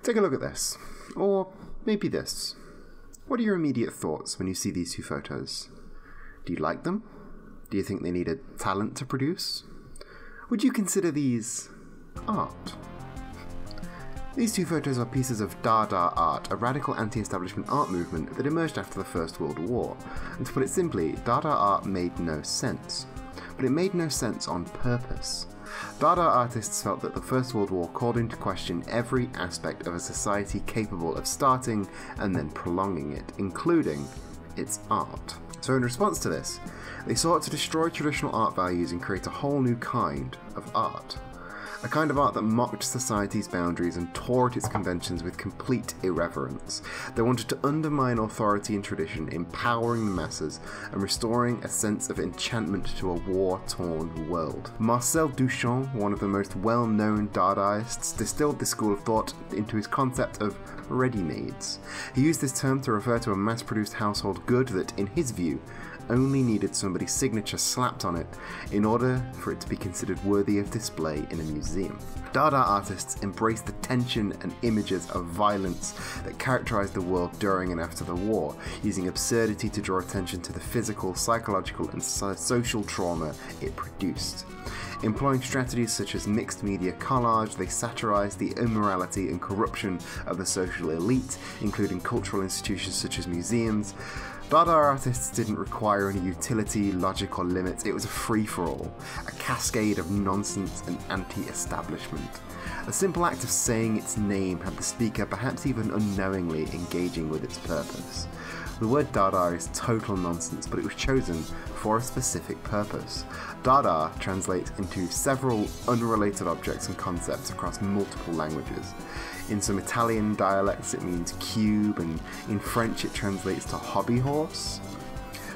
Take a look at this. Or maybe this. What are your immediate thoughts when you see these two photos? Do you like them? Do you think they needed talent to produce? Would you consider these art? These two photos are pieces of Dada art, a radical anti-establishment art movement that emerged after the First World War. And to put it simply, Dada art made no sense. But it made no sense on purpose. Dada artists felt that the First World War called into question every aspect of a society capable of starting and then prolonging it, including its art. So in response to this, they sought to destroy traditional art values and create a whole new kind of art. A kind of art that mocked society's boundaries and tore at its conventions with complete irreverence. They wanted to undermine authority and tradition, empowering the masses and restoring a sense of enchantment to a war-torn world. Marcel Duchamp, one of the most well-known Dadaists, distilled this school of thought into his concept of ready-mades. He used this term to refer to a mass-produced household good that, in his view, only needed somebody's signature slapped on it in order for it to be considered worthy of display in a museum. Dada artists embraced the tension and images of violence that characterized the world during and after the war, using absurdity to draw attention to the physical, psychological, and social trauma it produced. Employing strategies such as mixed media collage, they satirized the immorality and corruption of the social elite, including cultural institutions such as museums. Dada artists didn't require any utility, logic, or limits. It was a free-for-all, a cascade of nonsense and anti-establishment. The simple act of saying its name had the speaker perhaps even unknowingly engaging with its purpose. The word Dada is total nonsense, but it was chosen for a specific purpose. Dada translates into several unrelated objects and concepts across multiple languages. In some Italian dialects it means cube, and in French it translates to hobby horse.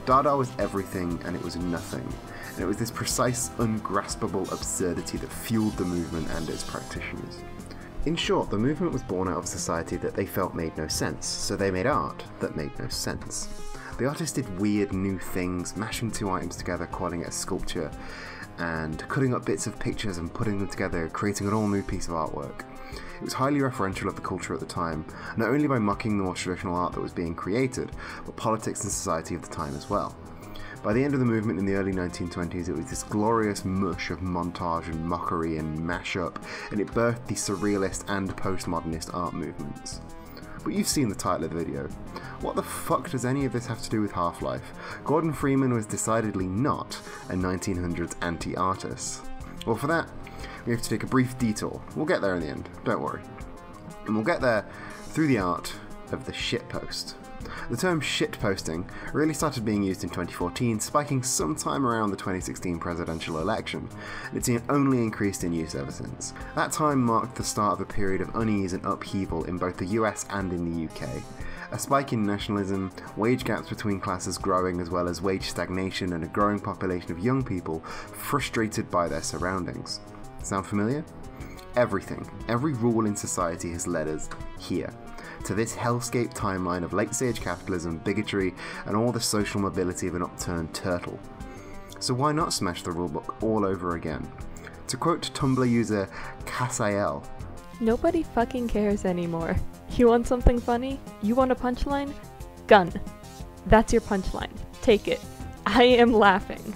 Dada was everything and it was nothing, and it was this precise, ungraspable absurdity that fueled the movement and its practitioners. In short, the movement was born out of a society that they felt made no sense, so they made art that made no sense. The artists did weird new things, mashing two items together, calling it a sculpture, and cutting up bits of pictures and putting them together, creating an all-new piece of artwork. It was highly referential of the culture at the time, not only by mocking the more traditional art that was being created, but politics and society of the time as well. By the end of the movement in the early 1920s, it was this glorious mush of montage and mockery and mash-up, and it birthed the surrealist and postmodernist art movements. But you've seen the title of the video. What the fuck does any of this have to do with Half-Life? Gordon Freeman was decidedly not a 1900s anti-artist. Well, for that, we have to take a brief detour. We'll get there in the end, don't worry. And we'll get there through the art of the shitpost. The term shitposting really started being used in 2014, spiking sometime around the 2016 presidential election, and it's only increased in use ever since. That time marked the start of a period of unease and upheaval in both the US and in the UK. A spike in nationalism, wage gaps between classes growing, as well as wage stagnation and a growing population of young people frustrated by their surroundings. Sound familiar? Everything, every rule in society has led us here, to this hellscape timeline of late-stage capitalism, bigotry, and all the social mobility of an upturned turtle. So why not smash the rulebook all over again? To quote Tumblr user Casael, "Nobody fucking cares anymore. You want something funny? You want a punchline? Gun. That's your punchline. Take it. I am laughing."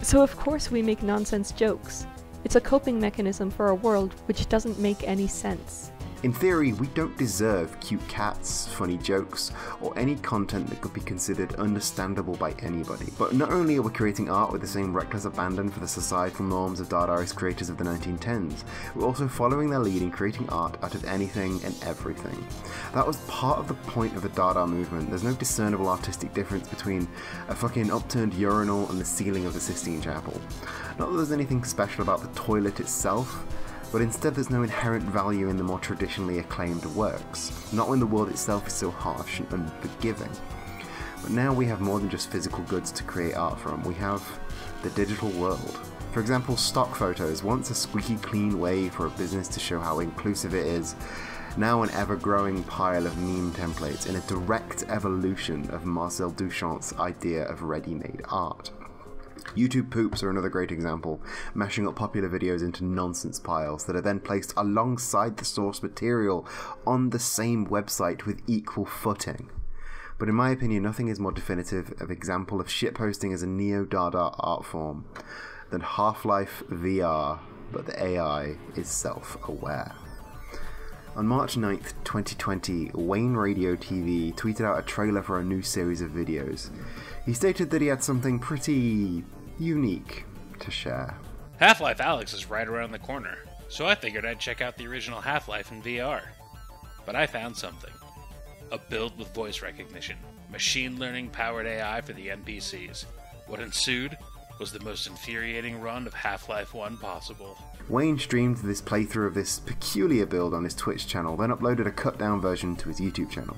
So of course we make nonsense jokes. It's a coping mechanism for a world which doesn't make any sense. In theory, we don't deserve cute cats, funny jokes, or any content that could be considered understandable by anybody. But not only are we creating art with the same reckless abandon for the societal norms of Dadaist creators of the 1910s, we're also following their lead in creating art out of anything and everything. That was part of the point of the Dada movement. There's no discernible artistic difference between a fucking upturned urinal and the ceiling of the Sistine Chapel. Not that there's anything special about the toilet itself, but instead there's no inherent value in the more traditionally acclaimed works, not when the world itself is so harsh and unforgiving. But now we have more than just physical goods to create art from, we have the digital world. For example, stock photos, once a squeaky clean way for a business to show how inclusive it is, now an ever-growing pile of meme templates in a direct evolution of Marcel Duchamp's idea of ready-made art. YouTube poops are another great example, mashing up popular videos into nonsense piles that are then placed alongside the source material on the same website with equal footing. But in my opinion, nothing is more definitive of example of shitposting as a neo-dada art form than Half-Life VR, but the AI is self-aware. On March 9th, 2020, Wayne Radio TV tweeted out a trailer for a new series of videos. He stated that he had something pretty unique to share. Half-Life Alyx is right around the corner, so I figured I'd check out the original Half-Life in VR. But I found something. A build with voice recognition, machine learning powered AI for the NPCs. What ensued was the most infuriating run of Half-Life 1 possible. Wayne streamed this playthrough of this peculiar build on his Twitch channel, then uploaded a cut-down version to his YouTube channel.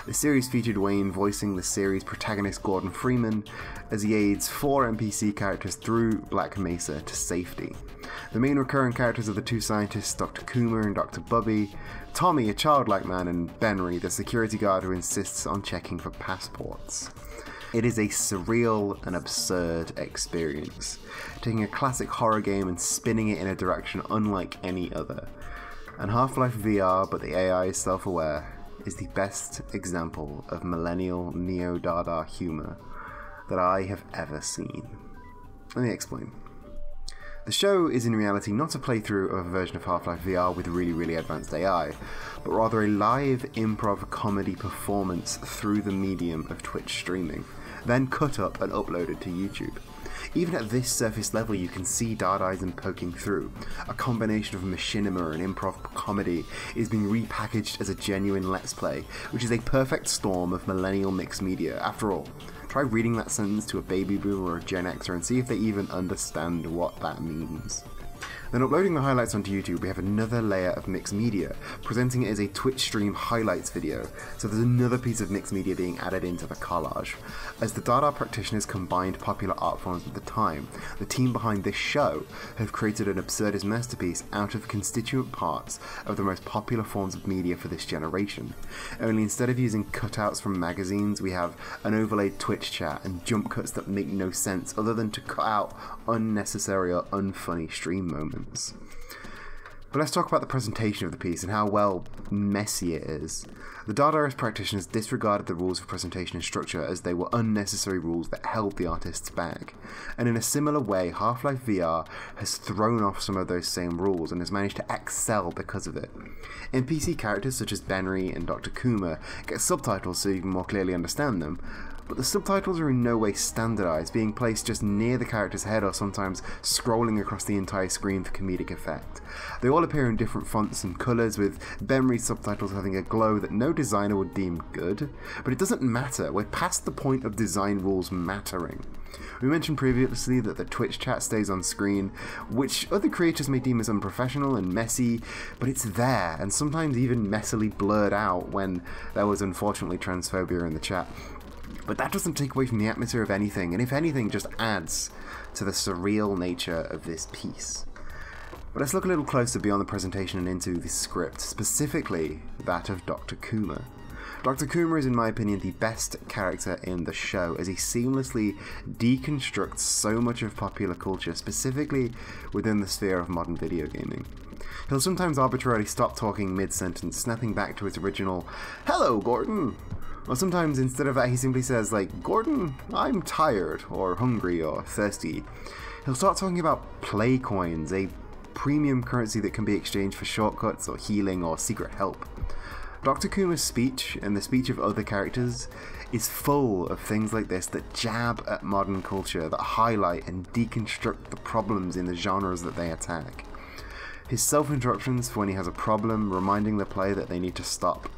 The series featured Wayne voicing the series protagonist Gordon Freeman as he aids 4 NPC characters through Black Mesa to safety. The main recurring characters are the 2 scientists, Dr. Coomer and Dr. Bubby, Tommy, a childlike man, and Brynnie, the security guard who insists on checking for passports. It is a surreal and absurd experience, taking a classic horror game and spinning it in a direction unlike any other. And Half-Life VR, but the AI is self-aware, is the best example of millennial neo-dada humor that I have ever seen. Let me explain. The show is in reality not a playthrough of a version of Half-Life VR with really advanced AI, but rather a live improv comedy performance through the medium of Twitch streaming, then cut up and uploaded to YouTube. Even at this surface level you can see Dadaism poking through. A combination of machinima and improv comedy is being repackaged as a genuine let's play, which is a perfect storm of millennial mixed media. After all, try reading that sentence to a baby boomer or a Gen Xer and see if they even understand what that means. Then uploading the highlights onto YouTube, we have another layer of mixed media, presenting it as a Twitch stream highlights video, so there's another piece of mixed media being added into the collage. As the Dada practitioners combined popular art forms at the time, the team behind this show have created an absurdist masterpiece out of constituent parts of the most popular forms of media for this generation. Only instead of using cutouts from magazines, we have an overlaid Twitch chat and jump cuts that make no sense other than to cut out unnecessary or unfunny stream moments. But let's talk about the presentation of the piece and how, well, messy it is. The Dadaist practitioners disregarded the rules of presentation and structure as they were unnecessary rules that held the artists back. And in a similar way, Half-Life VR has thrown off some of those same rules and has managed to excel because of it. NPC characters such as Brynnie and Dr. Coomer get subtitles so you can more clearly understand them, but the subtitles are in no way standardized, being placed just near the character's head or sometimes scrolling across the entire screen for comedic effect. They all appear in different fonts and colours, with Brynnie's subtitles having a glow that no designer would deem good, but it doesn't matter, we're past the point of design rules mattering. We mentioned previously that the Twitch chat stays on screen, which other creators may deem as unprofessional and messy, but it's there, and sometimes even messily blurred out when there was unfortunately transphobia in the chat. But that doesn't take away from the atmosphere of anything, and if anything just adds to the surreal nature of this piece. But let's look a little closer beyond the presentation and into the script, specifically that of Dr. Coomer. Dr. Coomer is in my opinion the best character in the show, as he seamlessly deconstructs so much of popular culture, specifically within the sphere of modern video gaming. He'll sometimes arbitrarily stop talking mid-sentence, snapping back to his original, "Hello, Gordon!" Or sometimes instead of that he simply says like, "Gordon, I'm tired," or "hungry," or "thirsty." He'll start talking about play coins, a premium currency that can be exchanged for shortcuts or healing or secret help. Dr. Coomer's speech, and the speech of other characters, is full of things like this that jab at modern culture, that highlight and deconstruct the problems in the genres that they attack. His self-interruptions for when he has a problem, reminding the player that they need to stop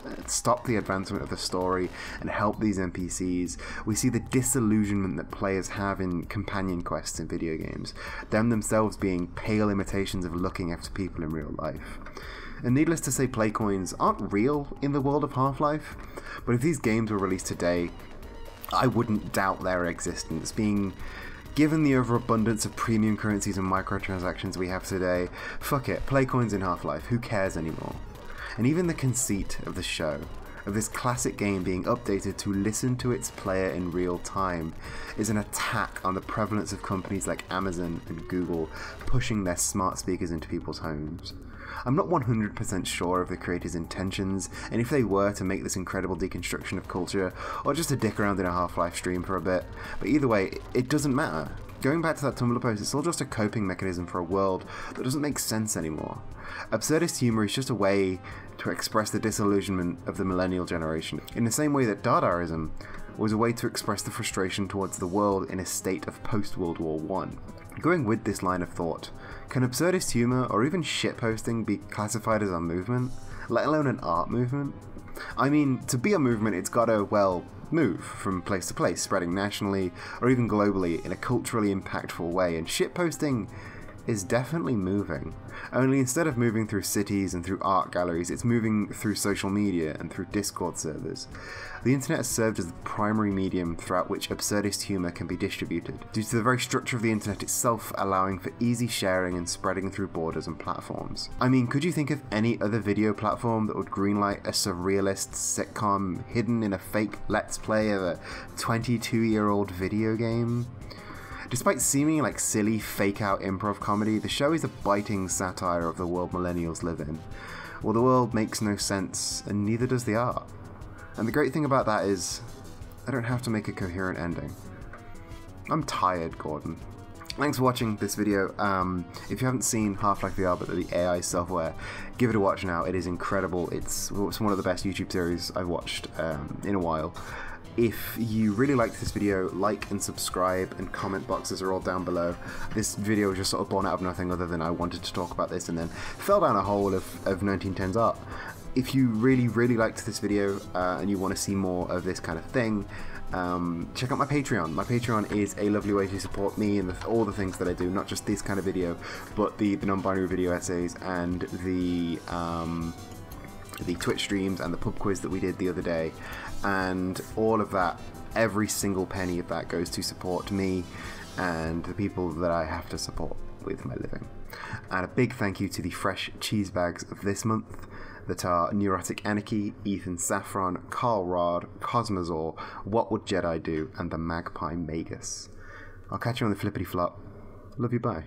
the advancement of the story and help these NPCs. We see the disillusionment that players have in companion quests in video games, them themselves being pale imitations of looking after people in real life. And needless to say, play coins aren't real in the world of Half-Life, but if these games were released today, I wouldn't doubt their existence. Given the overabundance of premium currencies and microtransactions we have today, fuck it, play coins in Half-Life, who cares anymore? And even the conceit of the show, of this classic game being updated to listen to its player in real time is an attack on the prevalence of companies like Amazon and Google pushing their smart speakers into people's homes. I'm not 100% sure of the creators' intentions, and if they were to make this incredible deconstruction of culture, or just to dick around in a Half-Life stream for a bit, but either way, it doesn't matter. Going back to that Tumblr post, it's all just a coping mechanism for a world that doesn't make sense anymore. Absurdist humor is just a way to express the disillusionment of the millennial generation, in the same way that Dadaism was a way to express the frustration towards the world in a state of post-World War I. Going with this line of thought, can absurdist humor or even shitposting be classified as a movement, let alone an art movement? I mean, to be a movement, it's gotta, well, move from place to place, spreading nationally or even globally in a culturally impactful way, and shitposting is definitely moving. Only instead of moving through cities and through art galleries, it's moving through social media and through Discord servers. The internet has served as the primary medium throughout which absurdist humour can be distributed, due to the very structure of the internet itself allowing for easy sharing and spreading through borders and platforms. I mean, could you think of any other video platform that would greenlight a surrealist sitcom hidden in a fake let's play of a 22-year-old video game? Despite seeming like silly, fake-out improv comedy, the show is a biting satire of the world millennials live in. Well, the world makes no sense, and neither does the art. And the great thing about that is, I don't have to make a coherent ending. I'm tired, Gordon. Thanks for watching this video. If you haven't seen Half-Life VR, but the AI software, give it a watch now. It is incredible. It's one of the best YouTube series I've watched in a while. If you really liked this video, like and subscribe, and comment boxes are all down below. This video was just sort of born out of nothing other than I wanted to talk about this and then fell down a hole of 1910s art. If you really liked this video and you want to see more of this kind of thing, check out my Patreon. My Patreon is a lovely way to support me and all the things that I do, not just this kind of video, but the non-binary video essays and the Twitch streams and the pub quiz that we did the other day, and all of that. Every single penny of that goes to support me and the people that I have to support with my living. And a big thank you to the fresh cheese bags of this month that are neuroticanarchy, Ethan Safron, Karl Raade, Kozmosaur, What Would Jedi Do, and the Magpie Magus. I'll catch you on the flippity flop. Love you, bye.